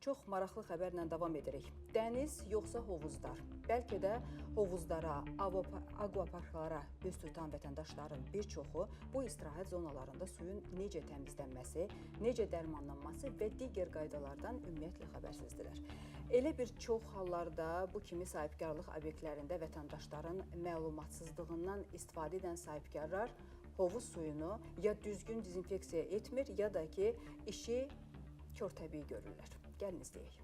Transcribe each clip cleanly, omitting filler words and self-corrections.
Çox maraqlı xəbərlə davam edirik. Dəniz yoxsa hovuzlar? Bəlkə də hovuzlara, aquaparklara üz tutan vətəndaşların bir çoxu bu istirahət zonalarında suyun necə təmizlənməsi, necə dərmanlanması və digər qaydalardan ümumiyyətlə xəbərsizdirlər. Elə bir çox hallarda bu kimi sahibkarlıq obyektlərində vətəndaşların məlumatsızlığından istifadə edən sahibkarlar hovuz suyunu ya düzgün dezinfeksiya etmir, ya da ki, işi körtəbii görürlər. Gəlin izləyək.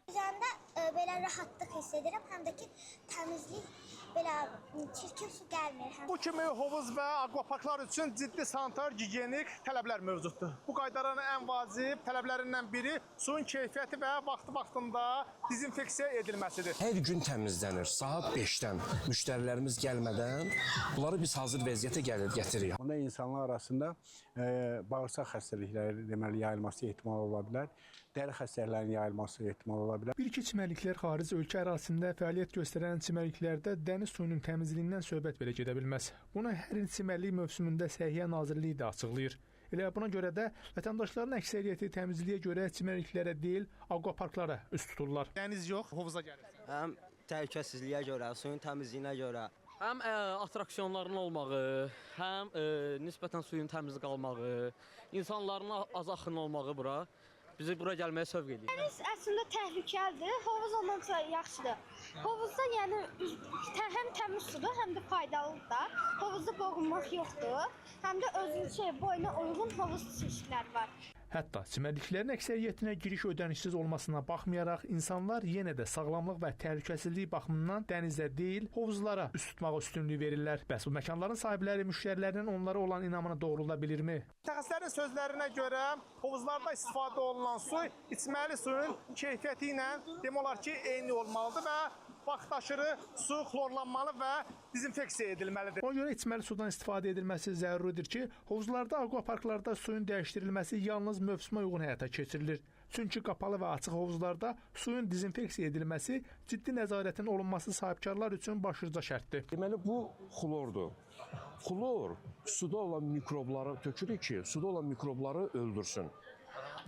Üzərində belə rahatlıq hiss edirəm, həm də ki, təmizlik, belə çirkin su gəlmir. Bu kimi hovuz və aquaparklar üçün ciddi sanitar gigiyenik tələblər mövcuddur. Bu qaydaların ən vacib tələblərindən biri suyun keyfiyyəti və vaxtında dezinfeksiya edilməsidir. Hər gün təmizlənir. Saat 5-dən müştərilərimiz gəlmədən bunları biz hazır vəziyyətə gətiririk. Onda insanlar arasında bağırsaq xəstəlikləri deməli yayılması ehtimalı ola bilər. Dəri xəstəliklərinin yayılması ehtimalı ola bilər. Bir-iki çimərliklər xarici ölkə ərazisində fəaliyyət göstərən çimərliklərdə dəniz suyunun təmizliyindən söhbət belə gedə bilməz. Bunu hər il çimərlik mövsümündə Səhiyyə Nazirliyi də açıqlayır. Elə buna görə də vətəndaşların əksəriyyəti təmizliyə görə çimərliklərə deyil, aquaparklara üst tuturlar. Dəniz yox, hovuza gəlirsən. Həm təhlükəsizliyə görə, suyun təmizliyinə görə. Həm attraksiyonların olmağı, həm nisbətən suyun təmiz qalmağı, insanların az axın olmağı bizi bura gəlməyə sövq edir. Dəniz əslində təhlükəlidir, hovuz ondan sonra yaxşıdır. Hovuzda yəni həm təmiz sudur, həm də faydalıdır da. Hovuzda boğulmaq yoxdur, həm də özünün boyuna uyğun hovuz çeşidləri var. Hətta çimərliklərin əksəriyyətinə giriş ödənişsiz olmasına baxmayaraq, insanlar yenə də sağlamlıq və təhlükəsizlik baxımından dənizə deyil, hovuzlara üst tutmağa üstünlük verirlər. Bəs bu məkanların sahibləri müştərilərinin onlara olan inamını doğrulda bilirmi? Mütəxəssislərin sözlərinə görə hovuzlarda istifadə olunan su içməli suyun keyfiyyəti ilə demək olar ki, eyni olmalıdır və vaxtaşırı su xlorlanmalı və dezinfeksiya edilməlidir. Ona görə içməli sudan istifadə edilməsi zəruridir ki, hovuzlarda, aquaparklarda suyun dəyişdirilməsi yalnız mövsümə uyğun həyata keçirilir. Çünki qapalı və açıq hovuzlarda suyun dezinfeksiya edilməsi, ciddi nəzarətin olunması sahibkarlar üçün başlıca şərtdir. Deməli, bu xlordur. Xlor suda olan mikrobları tökürük ki, suda olan mikrobları öldürsün.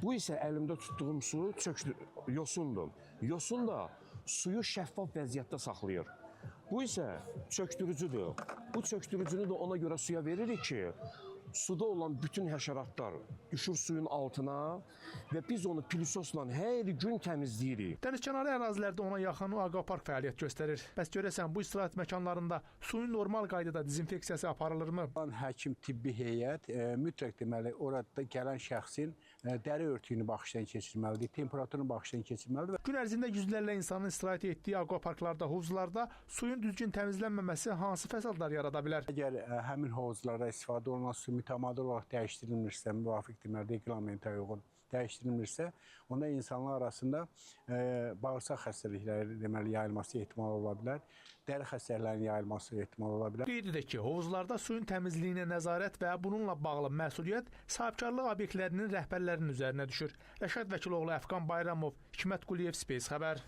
Bu isə əlimdə tutduğum su yosundur. Yosun da suyu şəffaf vəziyyətdə saxlayır. Bu isə çökdürücüdür. Bu çökdürücünü də ona görə suya veririk ki, suda olan bütün həşəratlar düşür suyun altına və biz onu pilisosla hər gün təmizləyirik. Dənizkənarı ərazilərdə ona yaxın aquapark fəaliyyət göstərir. Bəs görəsən bu istirahət məkanlarında suyun normal qaydada dezinfeksiyası aparılırmı? Həkim tibbi heyət mütləq deməli orada gələn şəxsin dəri örtüyünü baxışdan keçirməlidir, temperaturunu baxışdan keçirməlidir. Gün ərzində yüzlərlə insanın istirahət etdiyi aquaparklarda, hovuzlarda suyun düzgün təmizlənməməsi hansı fəsadlar yarada bilər? Əgər həmin hovuzlarda istifadə olunan su mütəmadi olaraq dəyişdirilmirsə, müvafiq deməli reqlamentə uyğun dəyişdirilmirsə, onda insanlar arasında bağırsaq xəstəlikləri deməli yayılması ehtimalı ola bilər, dəri xəstəliklərinin yayılması ehtimalı ola bilər. Qeyd edək ki, hovuzlarda suyun təmizliyinə nəzarət və bununla bağlı məsuliyyət sahibkarlıq obyektlərinin rəhbərlərinin üzərinə düşür. Rəşad Vəkiloğlu, Əfqan Bayramov, Hikmət Quliyev, Space xəbər.